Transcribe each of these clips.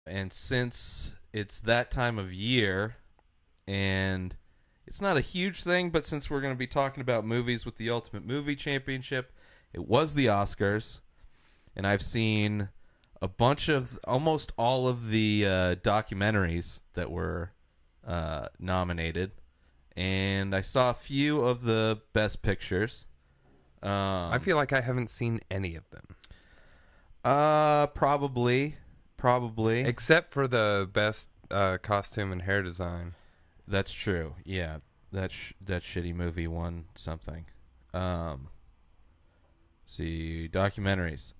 And since it's that time of year, and it's not a huge thing, but since we're going to be talking about movies with the Ultimate Movie Championship, it was the Oscars, and I've seen a bunch of, almost all of the documentaries that were nominated, and I saw a few of the best pictures. I feel like I haven't seen any of them. Probably. Except for the best costume and hair design. That's true. Yeah, that shitty movie won something. See, documentaries.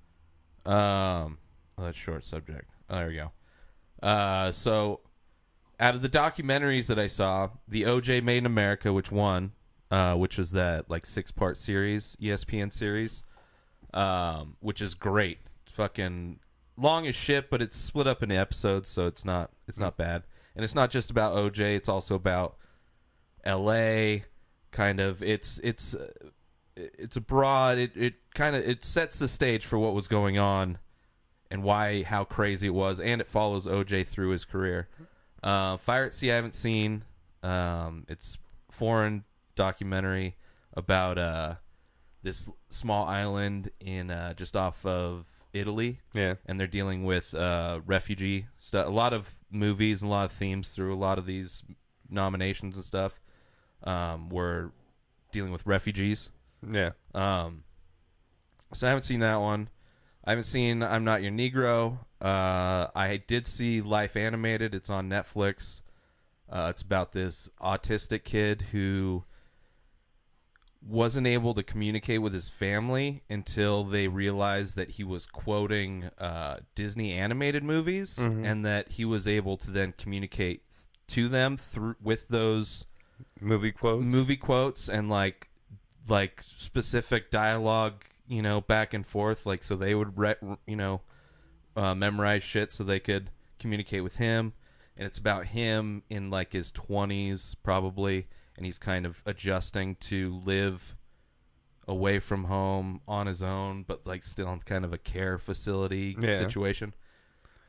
That's short subject. Oh, there we go. So, out of the documentaries that I saw, the O.J. Made in America, which won, which was that like 6-part series, ESPN series, which is great. It's fucking long as shit, but it's split up into episodes, so it's not bad. And it's not just about OJ, it's also about LA. Kind of it's a broad, it sets the stage for what was going on and how crazy it was, and it follows OJ through his career. Fire at Sea I haven't seen. It's foreign documentary about this small island in just off of Italy. Yeah. And they're dealing with refugee stuff. A lot of movies and a lot of themes through a lot of these nominations and stuff were dealing with refugees. Yeah. So I haven't seen that one. I haven't seen I'm Not Your Negro. I did see Life Animated. It's on Netflix. It's about this autistic kid who wasn't able to communicate with his family until they realized that he was quoting Disney animated movies, and that he was able to then communicate to them with those movie quotes and like specific dialogue, back and forth, like, so they would memorize shit so they could communicate with him. And it's about him in like his 20s probably, and he's kind of adjusting to live away from home on his own, but like still in kind of a care facility situation.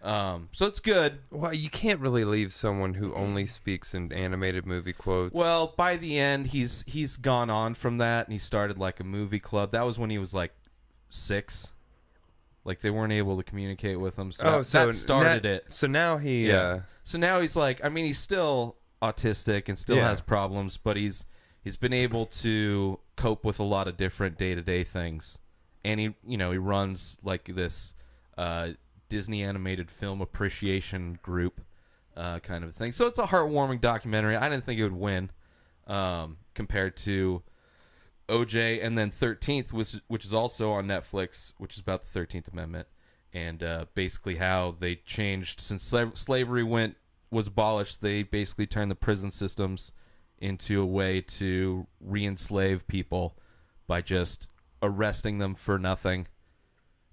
So it's good. Well, you can't really leave someone who only speaks in animated movie quotes. Well, by the end, he's gone on from that, and he started like a movie club. That was when he was like 6. Like they weren't able to communicate with him. So that started it. So now So now he's like, I mean, he's still autistic and still has problems, but he's been able to cope with a lot of different day-to-day things. And he runs like this Disney animated film appreciation group kind of thing. So it's a heartwarming documentary. I didn't think it would win compared to OJ, and then 13th, which is also on Netflix, which is about the 13th Amendment, and basically how they changed since slavery was abolished. They basically turned the prison systems into a way to re-enslave people by just arresting them for nothing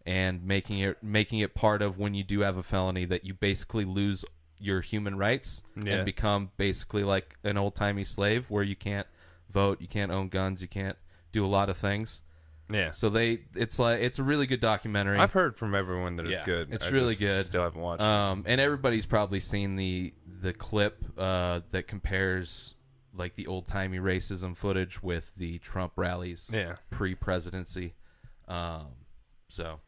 and making it part of, when you do have a felony, that you basically lose your human rights and become basically like an old-timey slave, where you can't vote, you can't own guns, you can't do a lot of things. Yeah. So it's a really good documentary. I've heard from everyone that it's good. It's really good. Still haven't watched it. And everybody's probably seen the clip that compares like the old-timey racism footage with the Trump rallies pre-presidency. So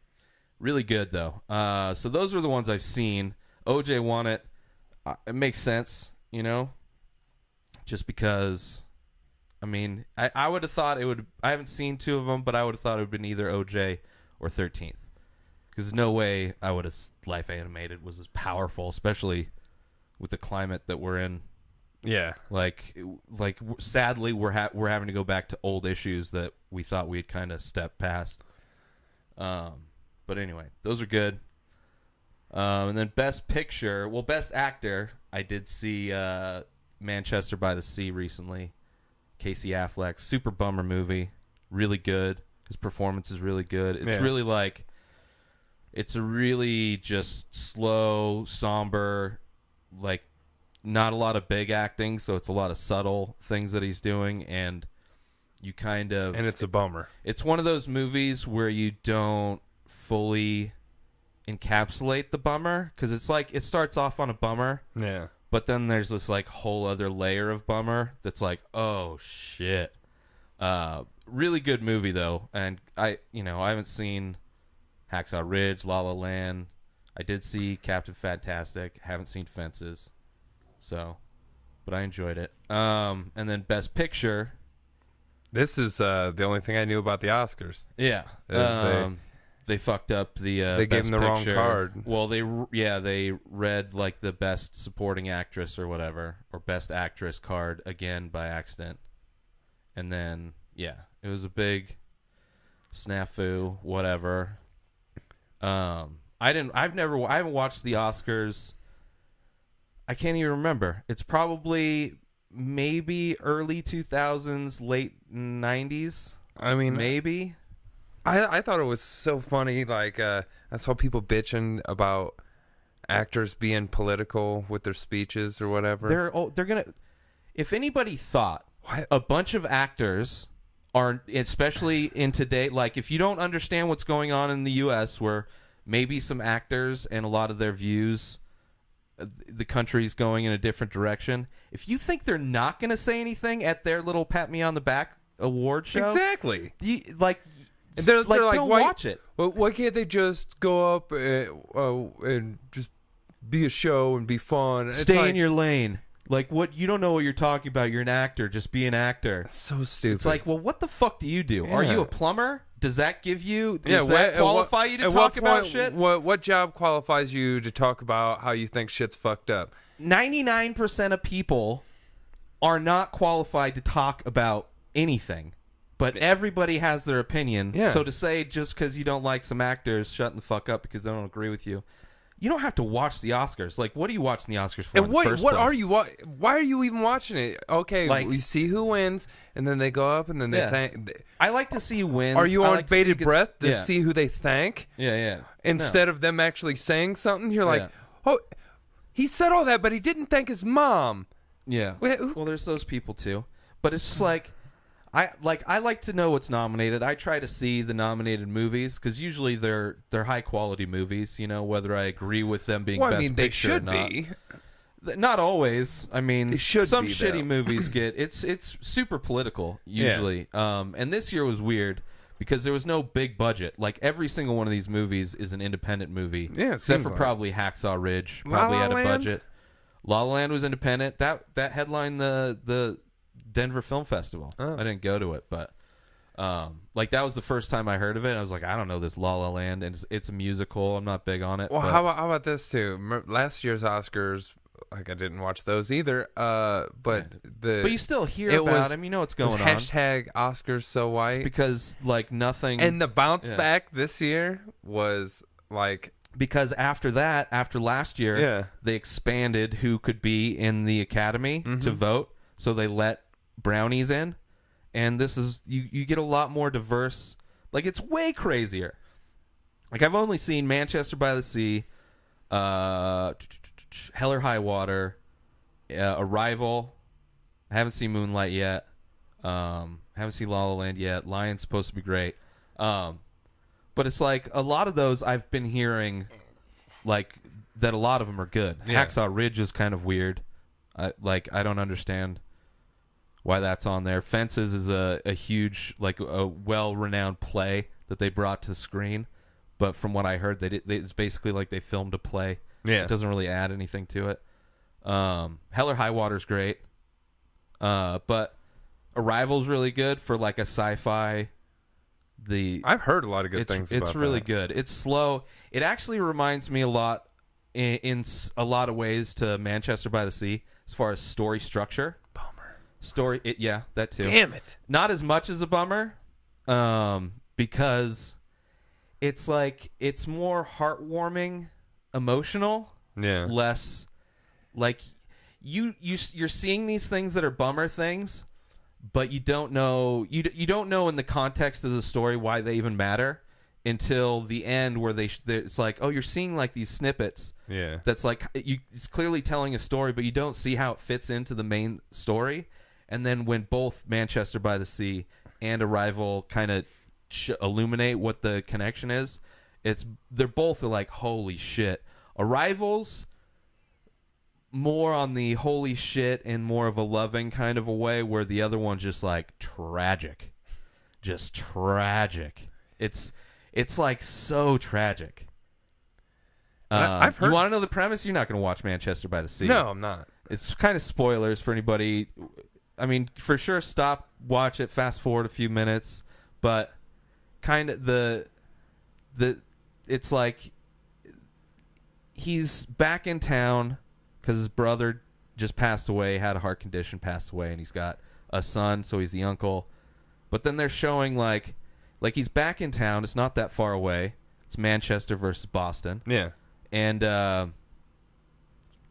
really good though. So those are the ones I've seen. OJ won it. It makes sense, just because, I mean, I would have thought it would. I haven't seen 2 of them, but I would have thought it would have been either OJ or 13th. Because no way I would have. Life Animated was as powerful, especially with the climate that we're in. Yeah. Like sadly, we're having to go back to old issues that we thought we'd kind of step past. But anyway, those are good. And then Best Picture, Best Actor, I did see Manchester by the Sea recently. Casey Affleck, super bummer movie, really good. His performance is really good. It's really like, it's a really just slow, somber, like not a lot of big acting, so it's a lot of subtle things that he's doing, and you kind of... And it's a bummer. It's one of those movies where you don't fully encapsulate the bummer, because it's like it starts off on a bummer, but then there's this like whole other layer of bummer that's like, oh shit. Really good movie though, and I haven't seen Hacksaw Ridge, La La Land. I did see Captain Fantastic. Haven't seen Fences, but I enjoyed it. And then Best Picture. This is the only thing I knew about the Oscars. Yeah. They fucked up the they gave them the wrong card. Well, they read like the Best Supporting Actress or whatever, or Best Actress card again by accident. And then it was a big snafu, whatever. I haven't watched the Oscars. I can't even remember. It's probably maybe early 2000s, late 90s. I mean, maybe. I thought it was so funny. Like I saw people bitching about actors being political with their speeches or whatever. They're gonna. If anybody thought a bunch of actors are, especially in today, like if you don't understand what's going on in the U.S., where maybe some actors and a lot of their views, the country's going in a different direction. If you think they're not going to say anything at their little pat me on the back award show, exactly, they're like, don't watch it. Why can't they just go up and just be a show and be fun? Stay in your lane. Like, what? You don't know what you're talking about. You're an actor. Just be an actor. That's so stupid. It's like, well, what the fuck do you do? Yeah. Are you a plumber? Does that give you? Does that qualify you to talk about shit? What job qualifies you to talk about how you think shit's fucked up? 99% of people are not qualified to talk about anything. But everybody has their opinion. Yeah. So to say just because you don't like some actors, shutting the fuck up because they don't agree with you, you don't have to watch the Oscars. Like, what are you watching the Oscars for? And what are you? Why are you even watching it? Okay, like, we see who wins, and then they go up, and then they thank. I like to see who wins. Are you on bated breath to see who they thank? Yeah. Instead of them actually saying something, you're like, oh, he said all that, but he didn't thank his mom. Yeah. Well, there's those people too, but it's just like. I like to know what's nominated. I try to see the nominated movies because usually they're high quality movies. You know, whether I agree with them being best picture or not. They should be. Not always. I mean, some be, shitty movies get it's super political usually. Yeah. And this year was weird because there was no big budget. Like every single one of these movies is an independent movie. Yeah, except for probably Hacksaw Ridge. Probably had a budget. La La Land was independent. That headlined the Denver Film Festival. I didn't go to it, but like that was the first time I heard of it. I was like, I don't know this La La Land, and it's a musical. I'm not big on it. Well, how about this too? Last year's Oscars, like I didn't watch those either. But you still hear about them. You know what's going on. Hashtag Oscars so white. It's because like nothing. And the bounce back this year was like. Because after last year, they expanded who could be in the Academy to vote. So they let brownies in, and this is you get a lot more diverse. Like it's way crazier. Like I've only seen Manchester by the Sea, Hell or High Water, Arrival. I haven't seen Moonlight yet. Haven't seen La La Land yet. Lion's supposed to be great. But it's like a lot of those I've been hearing, like that a lot of them are good. Yeah. Hacksaw Ridge is kind of weird. I don't understand why that's on there. Fences is a huge, like a well-renowned play that they brought to the screen, but from what I heard, it's basically like they filmed a play. Yeah, it doesn't really add anything to it. Hell or High Water's great, but Arrival's really good for like a sci-fi. I've heard a lot of good things about It's really good. It's slow. It actually reminds me a lot, in a lot of ways, to Manchester by the Sea as far as story structure. That too. Damn it. Not as much as a bummer, because it's like it's more heartwarming, emotional. Yeah. Less like you're seeing these things that are bummer things, but you don't know you don't know in the context of the story why they even matter until the end, where it's like, oh, you're seeing like these snippets. Yeah. That's like it's clearly telling a story, but you don't see how it fits into the main story. And then when both Manchester by the Sea and Arrival kind of illuminate what the connection is, they're both like, holy shit. Arrival's more on the holy shit in more of a loving kind of a way, where the other one's just like tragic. Just tragic. It's like so tragic. I've heard. You want to know the premise? You're not going to watch Manchester by the Sea. No, I'm not. It's kind of spoilers for anybody. I mean, for sure, stop, watch it, fast forward a few minutes, but kind of it's like he's back in town because his brother just passed away, had a heart condition, passed away, and he's got a son, so he's the uncle. But then they're showing like he's back in town. It's not that far away. It's Manchester versus Boston. Yeah. And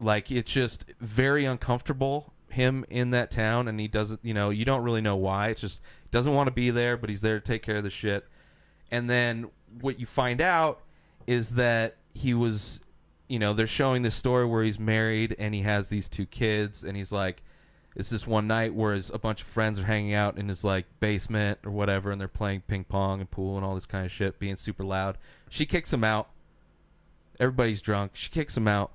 like it's just very uncomfortable, him in that town, and he doesn't, you don't really know why. It's just he doesn't want to be there, but he's there to take care of the shit. And then what you find out is that he was, they're showing this story where he's married and he has these 2 kids, and he's like, it's this one night where a bunch of friends are hanging out in his like basement or whatever, and they're playing ping pong and pool and all this kind of shit, being super loud. She kicks him out. Everybody's drunk. She kicks him out,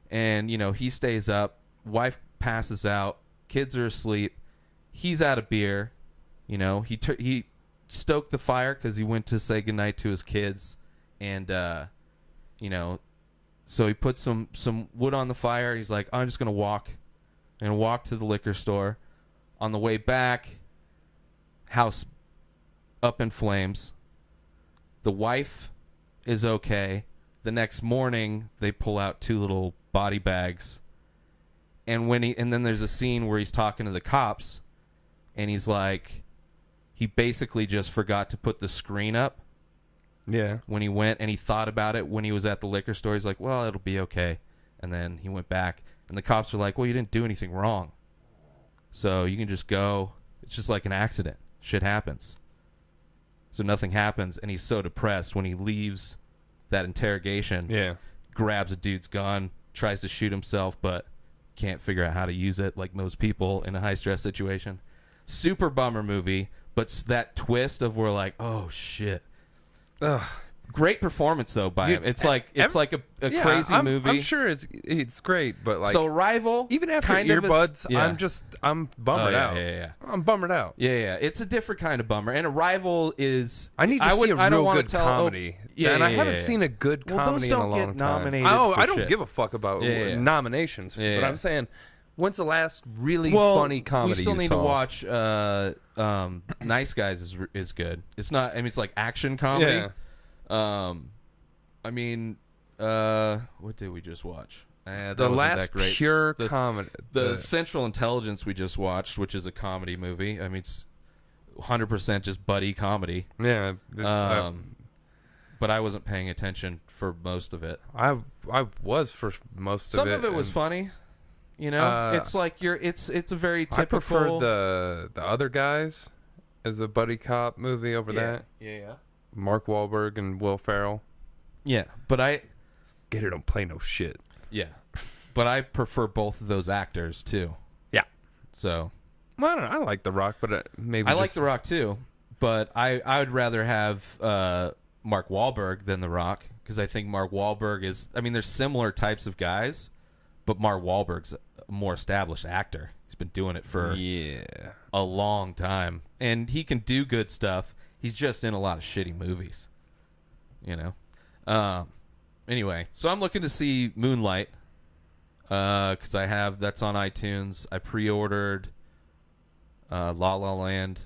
and he stays up. Wife passes out. Kids are asleep. He's out of beer. He stoked the fire because he went to say goodnight to his kids, and so he put some wood on the fire. He's like, I'm just gonna walk. I'm gonna walk to the liquor store. On the way back, house up in flames. The wife is okay. The next morning, they pull out 2 little body bags, and then there's a scene where he's talking to the cops, and he's like, he basically just forgot to put the screen up. Yeah. When he went, and he thought about it when he was at the liquor store. He's like, well, it'll be okay. And then he went back, and the cops are like, well, you didn't do anything wrong, so you can just go. It's just like an accident. Shit happens. So nothing happens, and he's so depressed when he leaves that interrogation. Yeah. Grabs a dude's gun, tries to shoot himself, but can't figure out how to use it, like most people in a high-stress situation. Super bummer movie, but that twist of we're like, oh, shit. Ugh. Great performance, though, by him. It's like a crazy movie. I'm sure it's great, but like... So Arrival... Even after earbuds, I'm bummered out. Yeah. I'm bummered out. Yeah. It's a different kind of bummer. And Arrival is... I need to see a real good comedy. I haven't seen a good comedy in a long time. I don't give a fuck about nominations, but I'm saying... When's the last really funny comedy we still you need saw? to watch Nice Guys is good. It's not... I mean, it's like action comedy. Yeah. I mean, what did we just watch? The last that great. Pure comedy. The Central Intelligence we just watched, which is a comedy movie. I mean, it's 100% just buddy comedy. Yeah. But I wasn't paying attention for most of it. I was for most of it. Some of it was funny. It's like it's a very typical... I prefer the Other Guys as a buddy cop movie over that. Yeah. Mark Wahlberg and Will Ferrell. Yeah, but Gator don't play no shit. Yeah, but I prefer both of those actors too. Yeah. So. Well, I don't know. I like The Rock, but maybe I like The Rock too, but I would rather have Mark Wahlberg than The Rock, because I think Mark Wahlberg is... I mean, they're similar types of guys, but Mark Wahlberg's a more established actor. He's been doing it for a long time, and he can do good stuff. He's just in a lot of shitty movies, Anyway, so I'm looking to see Moonlight, because that's on iTunes. I pre-ordered La La Land,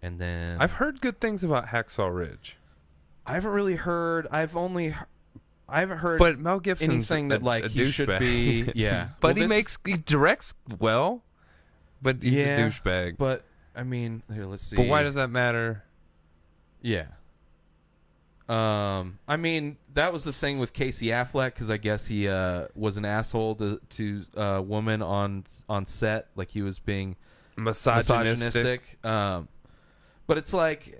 and then I've heard good things about Hacksaw Ridge. I haven't really heard. I haven't heard. But Mel Gibson's anything that like he should be. Yeah, but he directs well, but he's a douchebag. But I mean, here, let's see. But why does that matter? Yeah. I mean, that was the thing with Casey Affleck, because I guess he was an asshole to a woman on set, like he was being misogynistic. But it's like,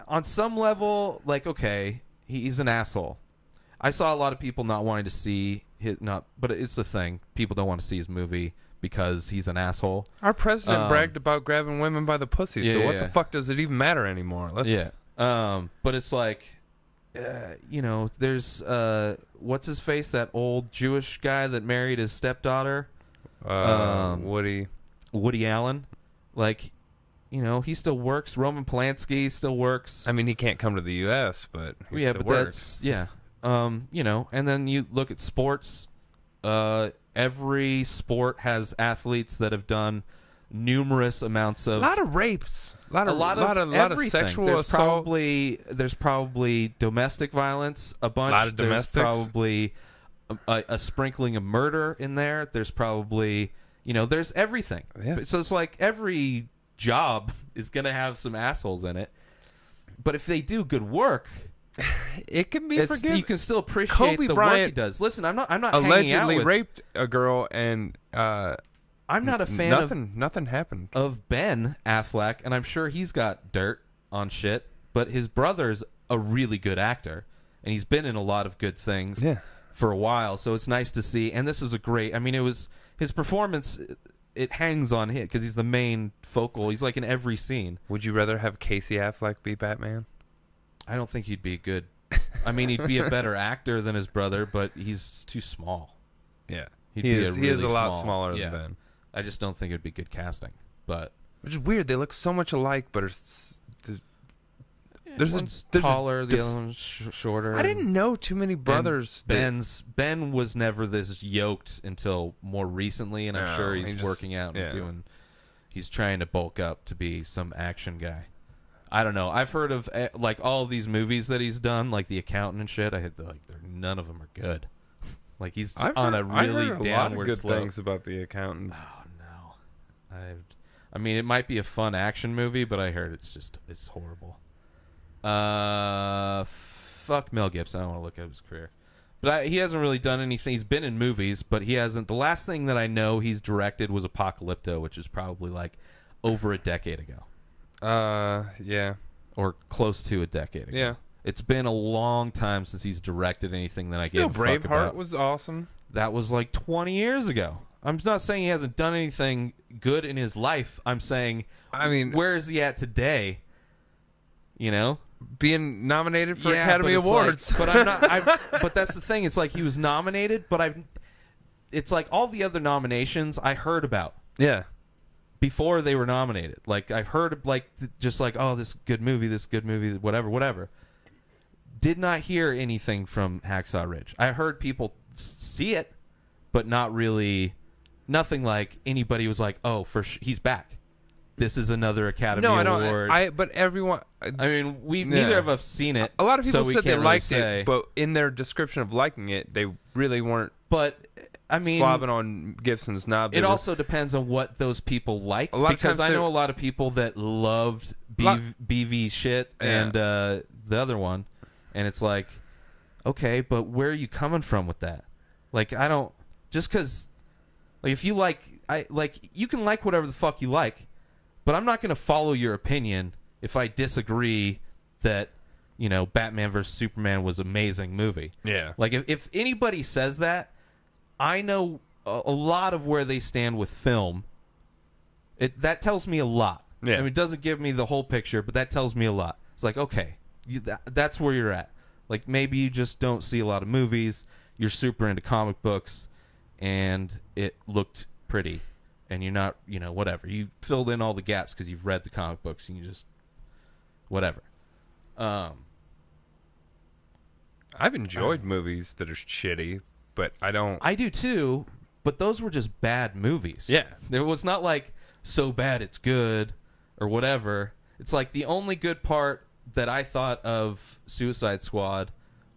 on some level, like, okay, he's an asshole. I saw a lot of people not wanting to see but it's the thing. People don't want to see his movie because he's an asshole. Our president bragged about grabbing women by the pussy, so what the fuck does it even matter anymore? But it's like, there's what's his face, that old Jewish guy that married his stepdaughter, Woody Allen, like, he still works. Roman Polanski still works. I mean, he can't come to the U.S., but he still works. And then you look at sports. Every sport has athletes that have done numerous amounts of a lot of rapes, a lot of sexual there's assaults. There's probably domestic violence, a bunch. A lot of domestics. There's probably a sprinkling of murder in there. There's probably there's everything. Yeah. So it's like every job is gonna have some assholes in it, but if they do good work, it can be forgiven. You can still appreciate Kobe the Bryant work he does. Listen, I'm not allegedly raped a girl, and I'm not a fan nothing happened of Ben Affleck, and I'm sure he's got dirt on shit, but his brother's a really good actor, and he's been in a lot of good things for a while, so it's nice to see. And this is it was his performance, it hangs on him because he's the main focal. He's like in every scene. Would you rather have Casey Affleck be Batman? I don't think he'd be good. He'd be a better actor than his brother, but he's too small. Yeah. He is a lot smaller than Ben. I just don't think it'd be good casting. But which is weird. They look so much alike, but one's taller, the other one's shorter. I didn't know too many brothers. Ben was never this yoked until more recently, and I'm sure he's working out and he's trying to bulk up to be some action guy. I don't know. I've heard of like all of these movies that he's done, like The Accountant and shit. None of them are good. Like he's on a really downward slope. A lot of good things about The Accountant. Oh no, it might be a fun action movie, but I heard it's horrible. Fuck Mel Gibson. I don't want to look at his career, but he hasn't really done anything. He's been in movies, but he hasn't. The last thing that I know he's directed was Apocalypto, which is probably like over a decade ago. Yeah, or close to a decade ago. Yeah, it's been a long time since he's directed anything that I gave a fuck about. Braveheart was awesome. That was like 20 years ago. I'm not saying he hasn't done anything good in his life. I'm saying, where is he at today? Being nominated for Academy Awards. Like, but I'm not. But that's the thing. It's like he was nominated, but it's like all the other nominations I heard about. Yeah. Before they were nominated, like I've heard, this good movie, whatever. Did not hear anything from Hacksaw Ridge. I heard people see it, but not really. Nothing like anybody was like, "Oh, he's back. This is another Academy Award." But everyone. Neither of us seen it. A lot of people said they liked it, but in their description of liking it, they really weren't. But slobbing on Gibson's knob. It also depends on what those people like. Because I know a lot of people that loved BV shit and the other one, and it's like, okay, but where are you coming from with that? Like, I don't just because, like, if you you can like whatever the fuck you like, but I'm not going to follow your opinion if I disagree that Batman vs Superman was an amazing movie. Yeah, like if anybody says that. I know a lot of where they stand with film. That tells me a lot. Yeah. It doesn't give me the whole picture, but that tells me a lot. It's like, okay, that's where you're at. Like, maybe you just don't see a lot of movies. You're super into comic books, and it looked pretty. And you're not, whatever. You filled in all the gaps because you've read the comic books, and you just, whatever. I've enjoyed movies that are shitty. But I don't. I do too, but those were just bad movies. Yeah. It was not like so bad it's good or whatever. It's like the only good part that I thought of Suicide Squad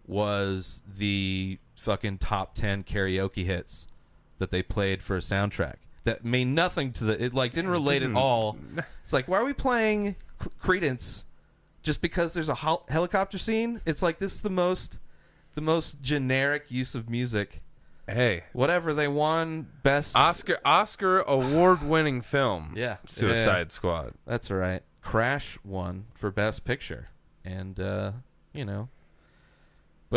was the fucking top 10 karaoke hits that they played for a soundtrack. That made nothing to it didn't relate at all. It's like, why are we playing Creedence just because there's a helicopter scene? It's like, this is the most generic use of music. Hey, whatever, they won best Oscar award-winning film. Yeah, Suicide Squad. That's right. Crash won for best picture, and But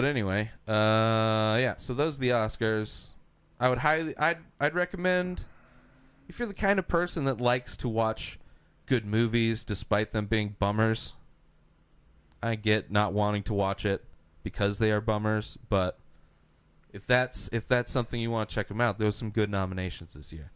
anyway, so those are the Oscars. I'd recommend, if you're the kind of person that likes to watch good movies despite them being bummers. I get not wanting to watch it. because they are bummers. But if that's something you want to check them out, there was some good nominations this year.